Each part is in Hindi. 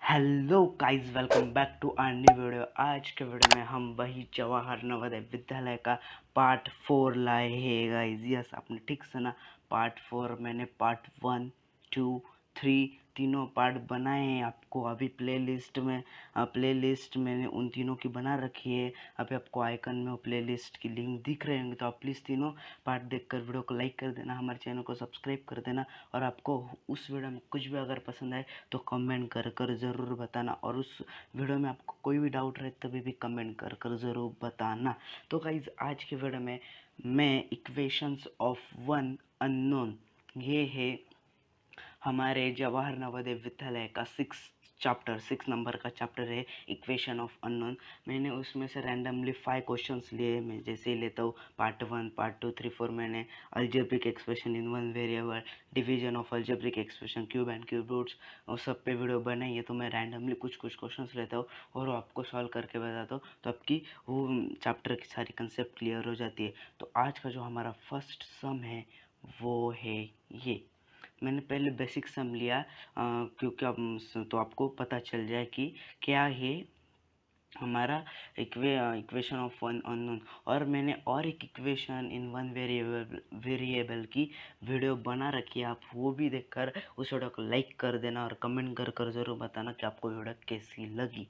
Hello guys, welcome back to our new video. आज के वीडियो में हम वही जवाहर नवोदय विद्यालय का पार्ट 4 लाए हैं गाइस। यस, आपने ठीक सुना, पार्ट 4। मैंने पार्ट 1, 2, 3 तीनों पार्ट बनाए हैं। आपको अभी प्लेलिस्ट मैंने उन तीनों की बना रखी है। अभी आपको आइकन में वो प्लेलिस्ट की लिंक दिख रहे होंगे, तो आप प्लीज़ तीनों पार्ट देखकर वीडियो को लाइक कर देना, हमारे चैनल को सब्सक्राइब कर देना। और आपको उस वीडियो में कुछ भी अगर पसंद आए तो कमेंट कर ज़रूर बताना, और उस वीडियो में आपको कोई भी डाउट रहे तभी भी कमेंट कर ज़रूर बताना। तो गाइज, आज के वीडियो में मैं इक्वेशंस ऑफ वन अननोन, ये है हमारे जवाहर नवोदय विद्यालय का 6 नंबर का चैप्टर है, इक्वेशन ऑफ अननोन। मैंने उसमें से रैंडमली 5 क्वेश्चंस लिए। मैं जैसे ही लेता हूँ, पार्ट 1, पार्ट 2, 3, 4 मैंने algebraic expression in one variable, division of algebraic expression, cube and cube roots, और सब पे वीडियो बनाई है। तो मैं रैंडमली कुछ क्वेश्चंस लेता हूँ और वो आपको सॉल्व करके बताता हूँ, तो आपकी वो चैप्टर की सारी कंसेप्ट क्लियर हो जाती है। तो आज का जो हमारा फर्स्ट सम है वो है ये। मैंने पहले बेसिक सम लिया क्योंकि अब तो आपको पता चल जाए कि क्या है हमारा इक्वेशन ऑफ वन अननोन। और मैंने और एक इक्वेशन इन वन वेरिएबल की वीडियो बना रखी है, आप वो भी देखकर उस वीडियो को लाइक कर देना और कमेंट कर ज़रूर बताना कि आपको वीडियो कैसी लगी।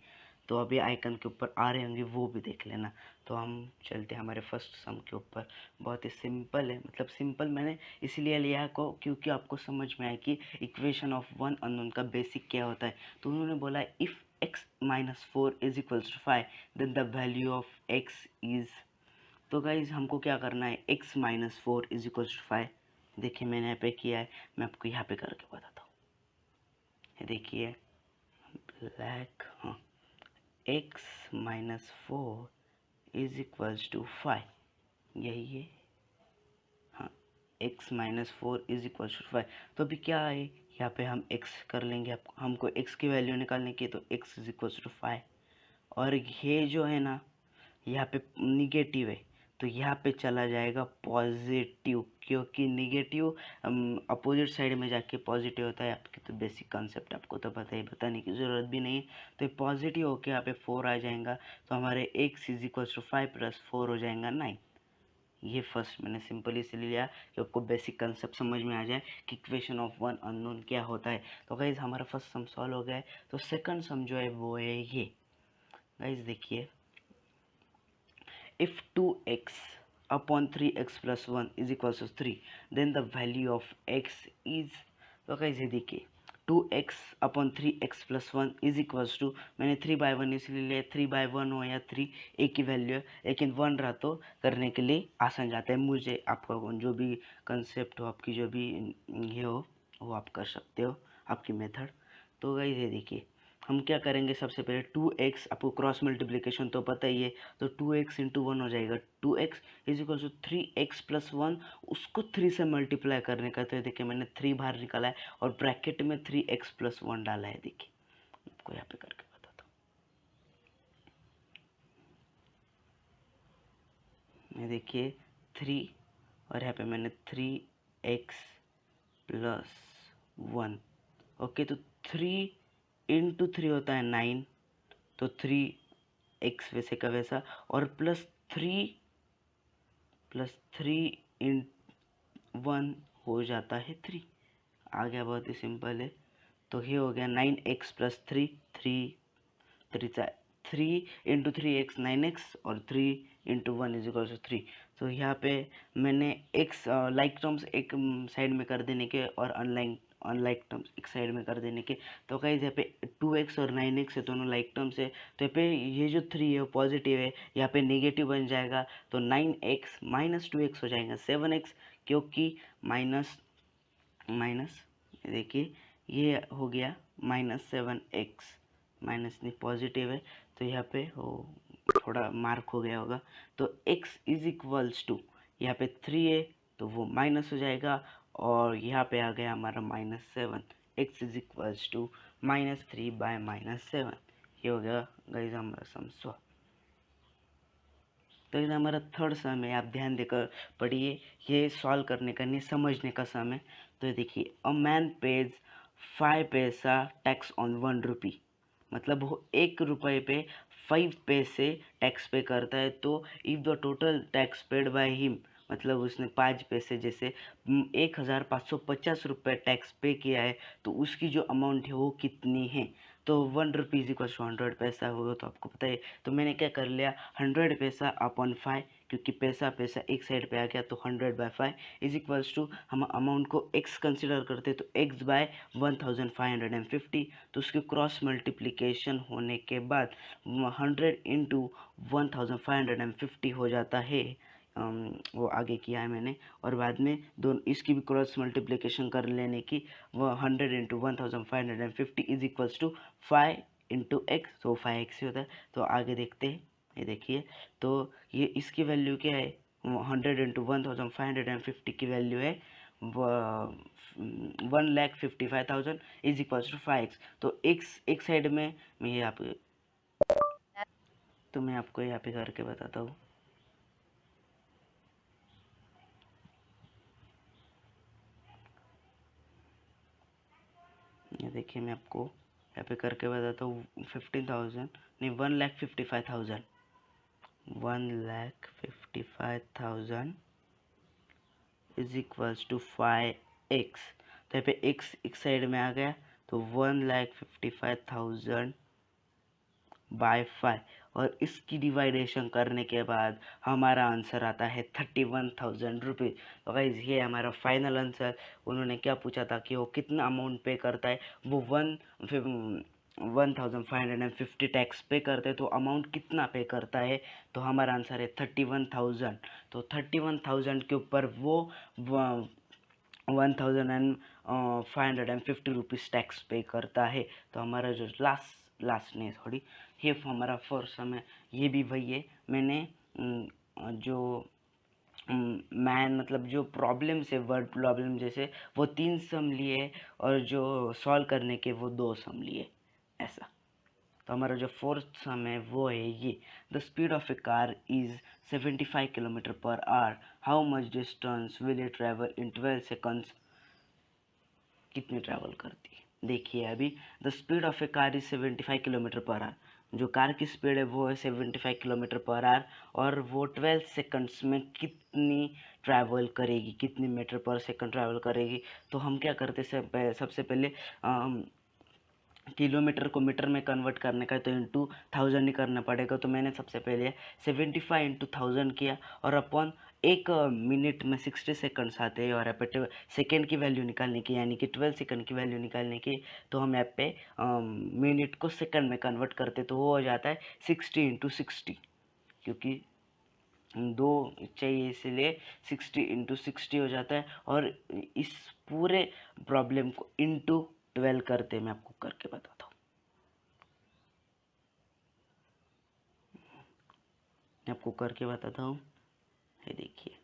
तो अभी आइकन के ऊपर आ रहे होंगे, वो भी देख लेना। तो हम चलते हैं हमारे फर्स्ट सम के ऊपर। बहुत ही सिंपल है, मतलब सिंपल मैंने इसलिए लिया को क्योंकि आपको समझ में आए कि इक्वेशन ऑफ वन अननोन का बेसिक क्या होता है। तो उन्होंने बोला if x minus 4 is equals to 5 then the value of x is। तो गाइज, हमको क्या करना है, x minus 4 is equals to 5। देखिए मैंने यहाँ पे किया है, मैं आपको यहाँ पे करके बताता हूँ। ये देखिए ब्लैक, हाँ, x minus 4 is equals to 5, यही है, हाँ, x minus 4 is equals to 5। तो अभी क्या है, यहाँ पे हम x कर लेंगे, हमको x की वैल्यू निकालने की है, तो x is equals to 5। और ये जो है ना, यहाँ पे निगेटिव है, तो यहाँ पे चला जाएगा पॉजिटिव, क्योंकि निगेटिव अपोजिट साइड में जाके पॉजिटिव होता है। आपके तो बेसिक कंसेप्ट आपको तो पता ही, बताने की ज़रूरत भी नहीं है। तो ये पॉजिटिव होके यहाँ पे 4 आ जाएगा, तो हमारे x is equals to 5 plus 4 हो जाएगा 9। ये फर्स्ट मैंने सिंपल इसलिए लिया कि आपको बेसिक कंसेप्ट समझ में आ जाए कि इक्वेशन ऑफ वन अननोन क्या होता है। तो गाइज, हमारा फर्स्ट सम सॉल्व हो गया है। तो सेकंड सम जो है वो है ये। गाइज देखिए, if 2x upon 3x plus 1 is equals to 3 then the value of x is। तो कैसे देखिए, 2x upon 3x plus 1 is equals to, मैंने 3/1 इसलिए लिया, 3/1 हो या 3 एक ही वैल्यू है, लेकिन 1 रहा तो करने के लिए आसान जाता है। मुझे आपका जो भी कंसेप्ट हो, आपकी जो भी ये हो, वो आप कर सकते हो, आपकी मेथड। तो गाइस ये देखिए, हम क्या करेंगे, सबसे पहले 2x, आपको क्रॉस मल्टीप्लिकेशन तो पता ही है, तो 2x इंटू 1 हो जाएगा। 2x is equal to 3x plus 1, उसको 3 से मल्टीप्लाई करने का। तो देखिए मैंने 3 बाहर निकाला है और ब्रैकेट में 3x प्लस 1 डाला है। देखिए आपको यहाँ पे करके बताता हूँ। ये देखिए 3, और यहाँ पे मैंने 3x प्लस 1। ओके, तो 3 इंटू 3 होता है 9, तो 3x वैसे का वैसा, और प्लस थ्री इन 1 हो जाता है 3। आ गया, बहुत ही सिंपल है। तो ये हो गया 9x plus 3, 3 into 3x 9x, और 3 इंटू 1 इज इक्वल टू 3। तो यहाँ पे मैंने x लाइक टर्म्स एक साइड में कर देने के, और अनलाइक टर्म्स एक साइड में कर देने के। तो गाइस यहाँ पे 2x और 9x है, दोनों लाइक टर्म्स है। तो यहाँ पे ये जो 3 है वो पॉजिटिव है, यहाँ पे नेगेटिव बन जाएगा, तो 9x माइनस 2x हो जाएगा 7x, क्योंकि माइनस माइनस, देखिए ये हो गया -7x, माइनस नहीं पॉजिटिव है, तो यहाँ पे वो थोड़ा मार्क हो गया होगा। तो x इज इक्वल्स टू, यहाँ पे 3 है तो वो माइनस हो जाएगा, और यहाँ पे आ गया हमारा -7। x is equals to -3/-7। ये हो गया गाइस हमारा सम सॉल्व। तो ये हमारा थर्ड सम है, आप ध्यान देकर पढ़िए, ये सॉल्व करने का नहीं, समझने का सम है। तो देखिए, अ मैन पेज 5 पैसा टैक्स ऑन 1 रुपी। मतलब वो 1 रुपये पे 5 पैसे टैक्स पे करता है। तो if the total tax paid by him, मतलब उसने 5 पैसे जैसे 1550 रुपये टैक्स पे किया है, तो उसकी जो अमाउंट है वो कितनी है। तो 1 रुपीज़ इक्वल टू 100 पैसा होगा, तो आपको पता है। तो मैंने क्या कर लिया, 100 पैसा अपॉन 5, क्योंकि पैसा पैसा एक साइड पे आ गया, तो 100/5 इज इक्वल्स टू, हम अमाउंट को x कंसिडर करते तो x/1550। तो उसकी क्रॉस मल्टीप्लिकेशन होने के बाद 100 × 1550 हो जाता है। वो आगे किया है मैंने, और बाद में दोनों इसकी भी क्रॉस मल्टीप्लिकेशन कर लेने की, वो 100 × 1550 इज इक्वल्स टू 5 × x, तो 5x ही होता है। तो आगे देखते हैं, ये देखिए, तो ये इसकी वैल्यू क्या है, 100 × 1550 की वैल्यू है 1,55,000 इज इक्वल्स टू 5x। तो x एक साइड में मैं यहाँ पे, तो मैं आपको यहाँ पे करके बताता हूँ। ये देखिए, मैं आपको यहाँ पे करके बताता हूँ। 15,000 नहीं, 1,55,000, 1,55,000 इज इक्वल्स टू 5x। तो यहाँ पे x एक साइड में आ गया, तो 1,55,000 बाय 5, और इसकी डिवाइडेशन करने के बाद हमारा आंसर आता है 31,000 रुपीज़। तो गाइज ये हमारा फाइनल आंसर। उन्होंने क्या पूछा था कि वो कितना अमाउंट पे करता है, वो 1,550 टैक्स पे करते हैं, तो अमाउंट कितना पे करता है। तो हमारा आंसर है 31,000। तो 31,000 के ऊपर वो 1,550 टैक्स पे करता है। तो हमारा जो लास्ट नहीं सॉरी, ये हमारा फर्स्ट सम है, ये भी वही है। मैंने जो मैन मतलब जो प्रॉब्लम्स है, वर्ड प्रॉब्लम जैसे, वो 3 सम लिए, और जो सॉल्व करने के वो 2 सम लिए, ऐसा। तो हमारा जो फोर्थ सम है वो है ये, the speed of A car is 75 kilometre per hour, how much distance will it travel in 12 seconds. कितनी ट्रैवल करती है, देखिए अभी। The speed of A car is 75 kilometre per hour, जो कार की स्पीड है वो है 75 किलोमीटर पर आवर, और वो 12 सेकंड्स में कितनी ट्रैवल करेगी, कितनी मीटर पर सेकंड ट्रैवल करेगी। तो हम क्या करते हैं, सबसे पहले किलोमीटर को मीटर में कन्वर्ट करने का है, तो इंटू 1000 ही करना पड़ेगा। तो मैंने सबसे पहले 75 × 1000 किया, और अपॉन 1 मिनट में 60 सेकंड्स आते हैं, और यहाँ पे सेकेंड की वैल्यू निकालने की, यानी कि 12 सेकंड की वैल्यू निकालने की, तो हम यहाँ पे मिनट को सेकंड में कन्वर्ट करते, तो वो हो जाता है 60 × 60, क्योंकि 2 चाहिए इसलिए 60 × 60 हो जाता है। और इस पूरे प्रॉब्लम को इंटू 12 करते, मैं आपको करके बताता हूँ। मैं आपको करके बताता हूँ, ये देखिए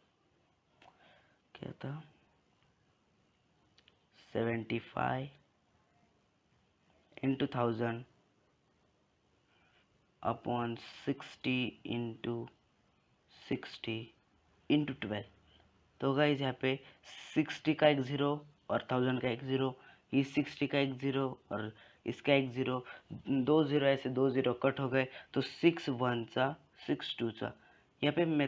क्या था, 75 × 1000 अपॉन 60 × 60 × 12। तो गाइज यहाँ पे 60 का एक ज़ीरो और 1000 का एक ज़ीरो, ये 60 का एक ज़ीरो और इसका एक ज़ीरो, 2 ज़ीरो ऐसे 2 ज़ीरो कट हो गए, तो 6 1 सा 6 2 सा। यहाँ पे मैं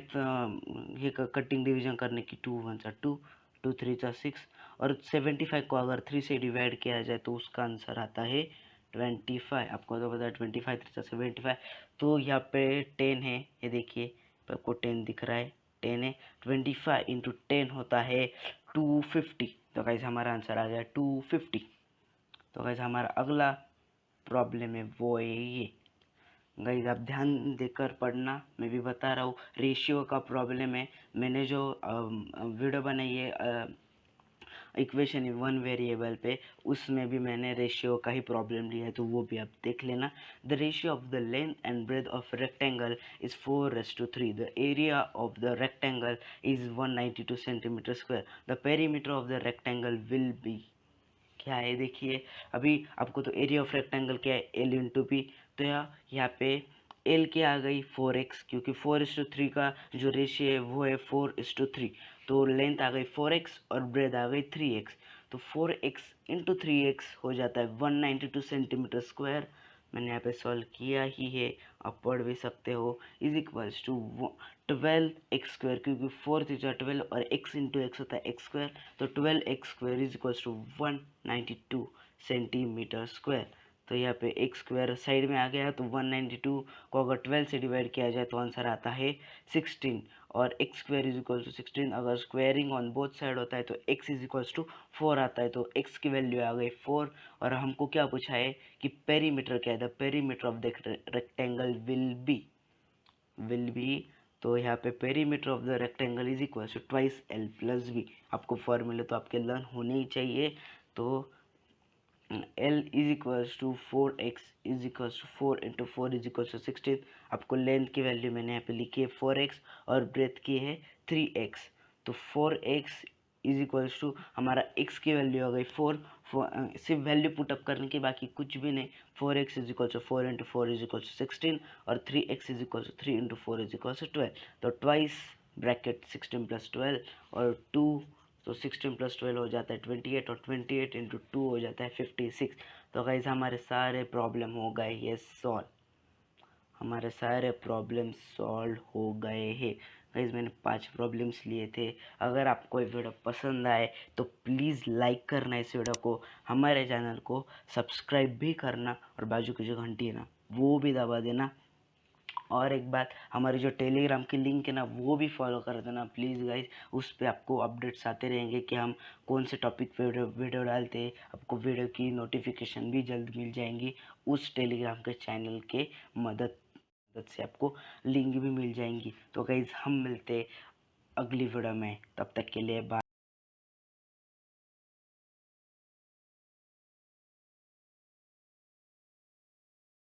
ये कटिंग डिवीजन करने की, 2 1 सा 2, 2 3 सा 6, और 75 को अगर 3 से डिवाइड किया जाए तो उसका आंसर आता है 25। आपको तो पता है 25 3 सा 75। तो यहाँ पे 10 है, ये देखिए आपको 10 दिख रहा है, 10 है। 25 × 10 होता है 250। तो गाइस हमारा आंसर आ गया 250। तो गाइस हमारा अगला प्रॉब्लम है वो है ये। गाइस आप ध्यान देकर पढ़ना, मैं भी बता रहा हूँ, रेशियो का प्रॉब्लम है। मैंने जो वीडियो बनाई है इक्वेशन वन वेरिएबल पे, उसमें भी मैंने रेशियो का ही प्रॉब्लम लिया है, तो वो भी आप देख लेना। The ratio of the length and breadth of rectangle is 4:3। The area of the rectangle is 192 centimetre square. The perimeter of the rectangle will be, क्या है देखिए। अभी आपको तो एरिया ऑफ रेक्टेंगल क्या है, L इंटू पी। तो यहाँ पे L क्या आ गई 4x, क्योंकि 4:3 का जो रेशियो है वो है 4:3। तो लेंथ आ गई 4x और ब्रेथ आ गई 3x। तो 4x × 3x हो जाता है 192 सेंटीमीटर स्क्वायर। मैंने यहाँ पे सॉल्व किया ही है, आप पढ़ भी सकते हो। इज इक्वल्स टू 12x², क्योंकि 4 3 12 और x इंटू एक्स होता है x², तो 12x² is equals to 192 centimetre square. तो यहाँ पे x² साइड में आ गया, तो 192 को अगर 12 से डिवाइड किया जाए तो आंसर आता है 16, और x² इज इक्वल टू 16। अगर स्क्वेयरिंग ऑन बोथ साइड होता है तो x इज इक्वल्स टू 4 आता है, तो x की वैल्यू आ गई 4। और हमको क्या पूछा है कि पेरीमीटर क्या है, the perimeter of the rectangle will be. तो यहाँ पे perimeter of the rectangle is equal to twice l plus b। आपको फॉर्मूले तो आपके लर्न होने ही चाहिए। तो L is equals to 4x is equals to 4 into 4 is equals to 16। आपको लेंथ की वैल्यू मैंने यहाँ पे लिखी है 4x और ब्रेथ की है 3x। तो 4x इज इक्वल्स टू हमारा x की वैल्यू हो गई 4, सिर्फ वैल्यू पुटअप करने की, बाकी कुछ भी नहीं। 4x is equals to 4 into 4 is equals to 16, और 3x is equals to 3 into 4 is equals to 12। तो ट्वाइस ब्रैकेट 16 प्लस 12 और 2, तो 16 प्लस 12 हो जाता है 28, और 28 इंटू 2 हो जाता है 56। तो गाइस हमारे सारे प्रॉब्लम हो गए ये सॉल्व, हमारे सारे प्रॉब्लम सॉल्व हो गए हैं। गाइस मैंने 5 प्रॉब्लम्स लिए थे। अगर आपको ये वीडियो पसंद आए तो प्लीज़ लाइक करना इस वीडियो को, हमारे चैनल को सब्सक्राइब भी करना, और बाजू की जो घंटी है ना वो भी दबा देना। और एक बात, हमारी जो टेलीग्राम की लिंक है ना वो भी फॉलो कर देना प्लीज़ गाइज। उस पर आपको अपडेट्स आते रहेंगे कि हम कौन से टॉपिक पे वीडियो डालते हैं। आपको वीडियो की नोटिफिकेशन भी जल्द मिल जाएंगी उस टेलीग्राम के चैनल के मदद से, आपको लिंक भी मिल जाएंगी। तो गाइज हम मिलते अगली वीडियो में, तब तक के लिए बाय।